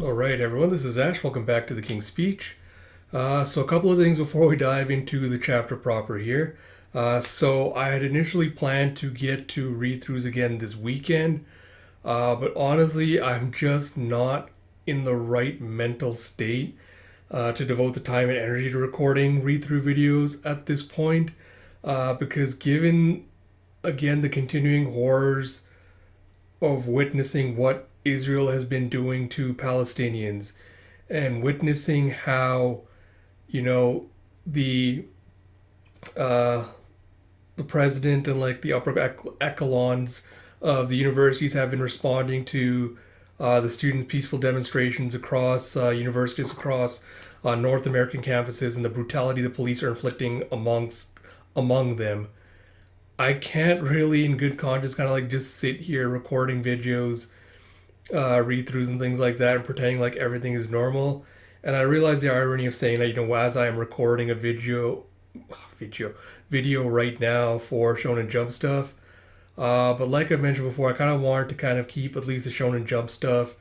All right, everyone, this is Ash. Welcome back to the King's Speech. So, a couple of things before we dive into the chapter proper here. So, I had initially planned to get to read throughs again this weekend, but honestly, I'm just not in the right mental state to devote the time and energy to recording read through videos at this point, because given, again, the continuing horrors of witnessing what Israel has been doing to Palestinians and witnessing how, you know, the uh, the president and like the upper echelons of the universities have been responding to the students' peaceful demonstrations across universities across North American campuses and the brutality the police are inflicting among them. I can't really, in good conscience, kind of like just sit here recording videos, read throughs, and things like that, and pretending like everything is normal. And I realize the irony of saying that, as I am recording a video, video right now for Shonen Jump stuff. But like I've mentioned before, I kind of wanted to kind of keep at least the Shonen Jump stuff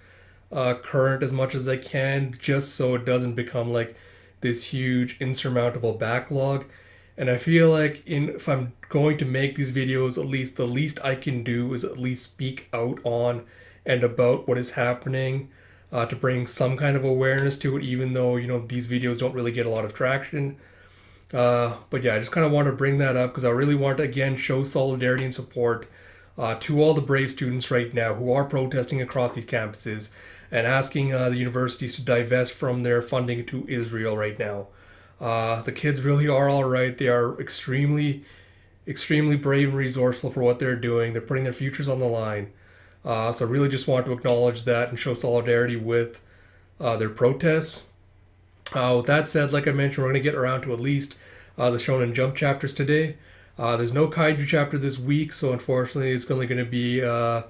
current as much as I can, just so it doesn't become like this huge insurmountable backlog. And I feel like if I'm going to make these videos, at least the least I can do is at least speak out on and about what is happening, to bring some kind of awareness to it, even though these videos don't really get a lot of traction. But yeah, I just kind of want to bring that up because I really want to again show solidarity and support to all the brave students right now who are protesting across these campuses and asking the universities to divest from their funding to Israel right now. The kids really are all right. They are extremely brave and resourceful for what they're doing. They're putting their futures on the line. So I really just want to acknowledge that and show solidarity with their protests. With that said, like I mentioned, we're going to get around to at least the Shonen Jump chapters today. There's no Kaiju chapter this week, so unfortunately, it's only going to be a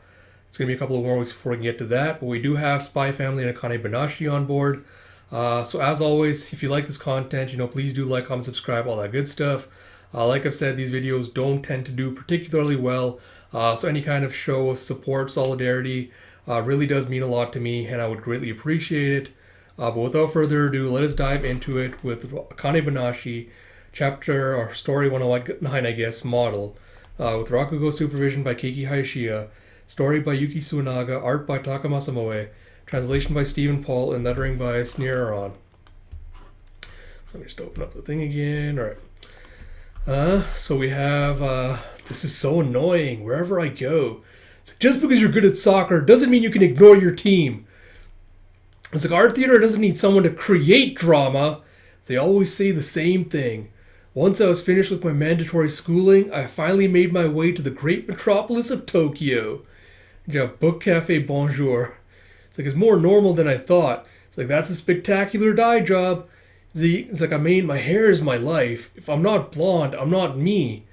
couple of more weeks before we can get to that. But we do have Spy Family and Akane-Banashi on board. So as always, if you like this content, please do like, comment, subscribe, all that good stuff. Like I've said, these videos don't tend to do particularly well. So any kind of show of support, solidarity, really does mean a lot to me, and I would greatly appreciate it. But without further ado, let us dive into it with Akane-Banashi, chapter or story 109, I guess, model, with Rakugo supervision by Keiki Hayashiya, story by Yuki Suenaga, art by Takamasa Moe, translation by Stephen Paul, and lettering by Sneeron. So let me just open up the thing again. All right. So we have, this is so annoying wherever I go. It's like, just because you're good at soccer doesn't mean you can ignore your team. It's like art theater doesn't need someone to create drama. They always say the same thing. Once I was finished with my mandatory schooling, I finally made my way to the great metropolis of Tokyo. You have Book Cafe Bonjour. It's like, it's more normal than I thought. It's like, that's a spectacular dye job. It's like, my hair is my life. If I'm not blonde, I'm not me.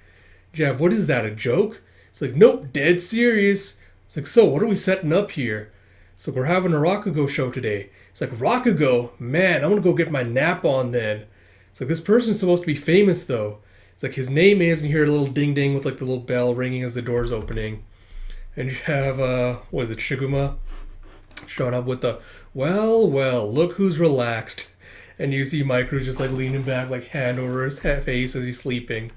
Jeff, what is that, a joke? It's like, nope, dead serious. It's like, so what are we setting up here? It's like, we're having a Rakugo show today. It's like, Rakugo? Man, I'm gonna go get my nap on then. It's like, this person's supposed to be famous though. It's like, his name is, and you hear a little ding ding with like the little bell ringing as the door's opening. And you have, what is it, Shiguma? Showing up with the, well, look who's relaxed. And you see Micro just like leaning back, like hand over his face as he's sleeping.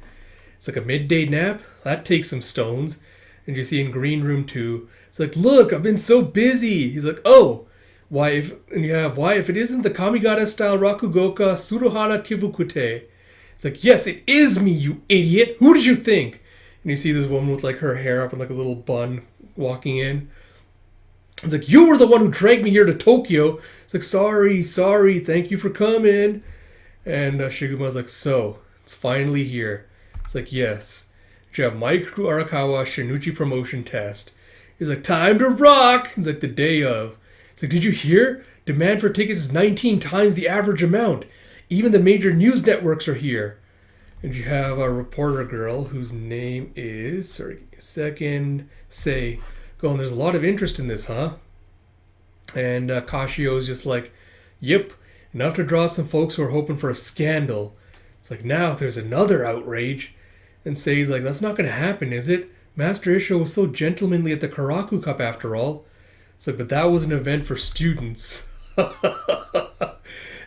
It's like a midday nap? That takes some stones. And you see in Green Room 2, it's like, look, I've been so busy. He's like, oh, why if it isn't the Kamigata style Rakugoka Suruhana Kivukute? It's like, yes, it is me, you idiot. Who did you think? And you see this woman with like her hair up in like a little bun walking in. It's like, you were the one who dragged me here to Tokyo. It's like, sorry, thank you for coming. And Shiguma's like, so, it's finally here. It's like, yes. You have Maiku Arakawa Shinichi promotion test. He's like, time to rock! It's like the day of. It's like, did you hear? Demand for tickets is 19 times the average amount. Even the major news networks are here. And you have a reporter girl whose name is, Say, going, there's a lot of interest in this, huh? And Kashio's just like, yep, enough to draw some folks who are hoping for a scandal. It's like, now if there's another outrage. And Sei's like, that's not going to happen, is it? Master Isho was so gentlemanly at the Karaku Cup after all. It's like, but that was an event for students.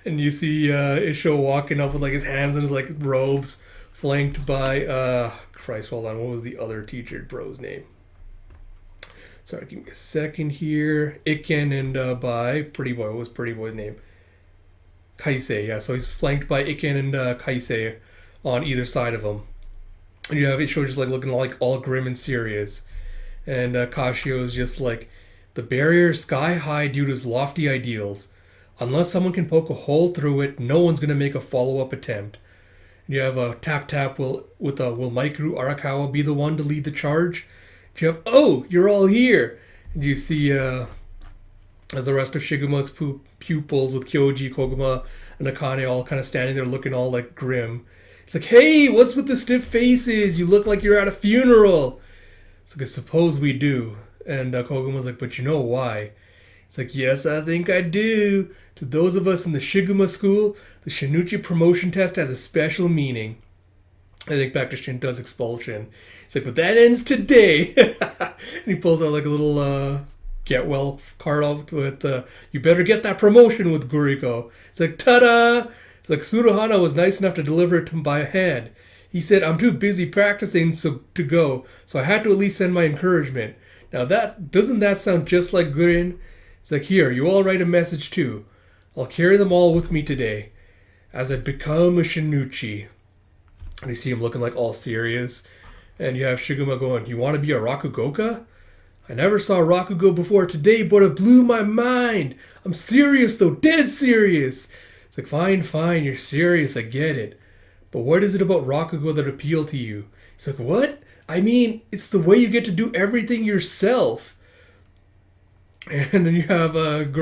And you see Isho walking up with like his hands in his like robes, flanked by Christ, hold on, what was the other teacher bro's name? Sorry, give me a second here. Iken and by Pretty Boy. What was Pretty Boy's name? Kaisei, yeah. So he's flanked by Iken and Kaisei on either side of him. And you have Isho just like looking like all grim and serious. And Kashio is just like, the barrier is sky high due to his lofty ideals. Unless someone can poke a hole through it, no one's going to make a follow-up attempt. And you have a tap will Maikuru Arakawa be the one to lead the charge? And you have, oh, you're all here. And you see as the rest of Shiguma's pupils with Kyoji, Koguma, and Akane all kind of standing there looking all like grim. It's like, hey, what's with the stiff faces? You look like you're at a funeral. It's like, I suppose we do. And Koguma's like, but you know why? It's like, yes, I think I do. To those of us in the Shiguma school, the Shinichi promotion test has a special meaning. I think back to Shinta's expulsion. He's like, but that ends today. And he pulls out like a little get well card off with, you better get that promotion with Guriko. It's like, ta-da! It's like, Tsuruhana was nice enough to deliver it to him by hand. He said, I'm too busy practicing to go, so I had to at least send my encouragement. Now doesn't that sound just like Gurin? It's like, here, you all write a message too. I'll carry them all with me today. As I become a Shinichi. And you see him looking like all serious. And you have Shiguma going, you want to be a Rakugoka? I never saw Rakugo before today, but it blew my mind. I'm serious though, dead serious. It's like, fine, you're serious, I get it. But what is it about Rakugo that appealed to you? He's like, what? I mean, it's the way you get to do everything yourself. And then you have Kyoji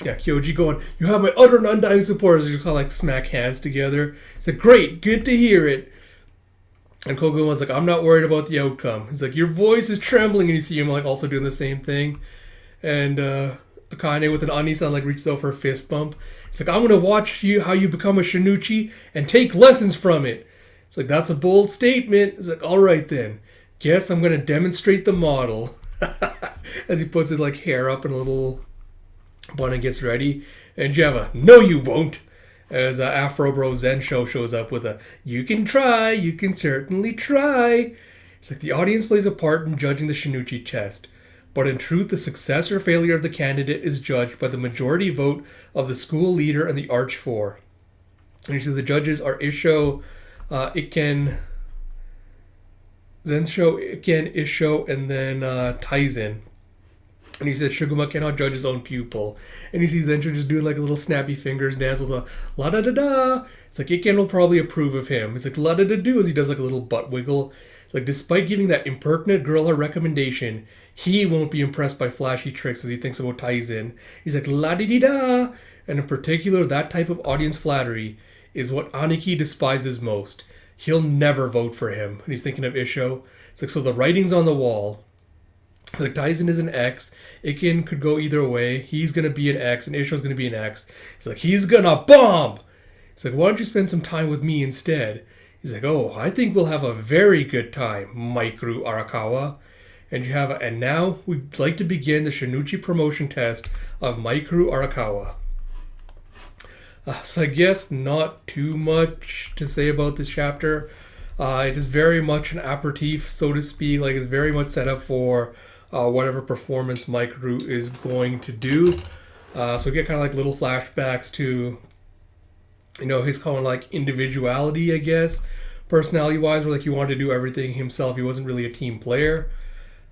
Kyoji going, you have my utter and undying support. As you kind of like smack hands together. It's like, great, good to hear it. And Koguma's like, I'm not worried about the outcome. He's like, your voice is trembling. And you see him like also doing the same thing. And Akane with an Ani-san like reaches out for a fist bump. It's like, I'm going to watch you how you become a Shinichi and take lessons from it. It's like, that's a bold statement. It's like, all right then. Guess I'm going to demonstrate the model. As he puts his like hair up in a little bun and gets ready. And Java, no you won't. As Afro Bro Zensho shows up with a, you can certainly try. It's like, the audience plays a part in judging the Shinichi test. But in truth, the success or failure of the candidate is judged by the majority vote of the school leader and the Arch Four. And you see the judges are Isho, Iken, Zensho, Iken, Isho, and then Taizen. And he says Shiguma cannot judge his own pupil. And you see Zensho just doing like a little snappy fingers dance with a la-da-da-da. It's like Iken will probably approve of him. It's like la-da-da-do as he does like a little butt wiggle. It's like, despite giving that impertinent girl her recommendation, he won't be impressed by flashy tricks as he thinks about Taizen. He's like, la-di-di-da! And in particular, that type of audience flattery is what Aniki despises most. He'll never vote for him. And he's thinking of Isho. It's like, so the writing's on the wall. Like, Taizen is an X. Iken could go either way. He's going to be an X, and Isho's going to be an X. He's like, he's going to bomb! He's like, why don't you spend some time with me instead? He's like, oh, I think we'll have a very good time, Maikuru Arakawa. And you have, and now we'd like to begin the Shinichi promotion test of Maikuru Arakawa. So I guess not too much to say about this chapter. It is very much an aperitif, so to speak. Like, it's very much set up for whatever performance Maikuru is going to do. So we get kind of like little flashbacks to, you know, his kind of like individuality, I guess, personality-wise, where like he wanted to do everything himself. He wasn't really a team player.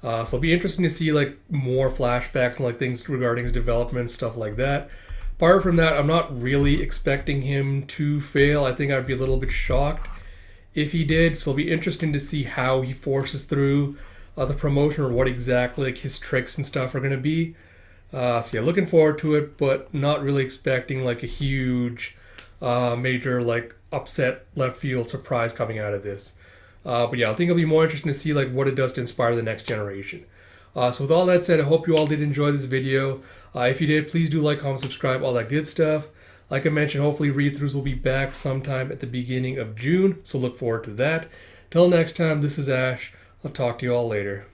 So it'll be interesting to see like more flashbacks and like things regarding his development, stuff like that. Apart from that, I'm not really expecting him to fail. I think I'd be a little bit shocked if he did. So it'll be interesting to see how he forces through the promotion, or what exactly like his tricks and stuff are going to be. So yeah, looking forward to it, but not really expecting like a huge major like upset left field surprise coming out of this. But yeah, I think it'll be more interesting to see like what it does to inspire the next generation. So with all that said, I hope you all did enjoy this video. If you did, please do like, comment, subscribe, all that good stuff. Like I mentioned, hopefully read-throughs will be back sometime at the beginning of June, so look forward to that. Till next time, this is Ash. I'll talk to you all later.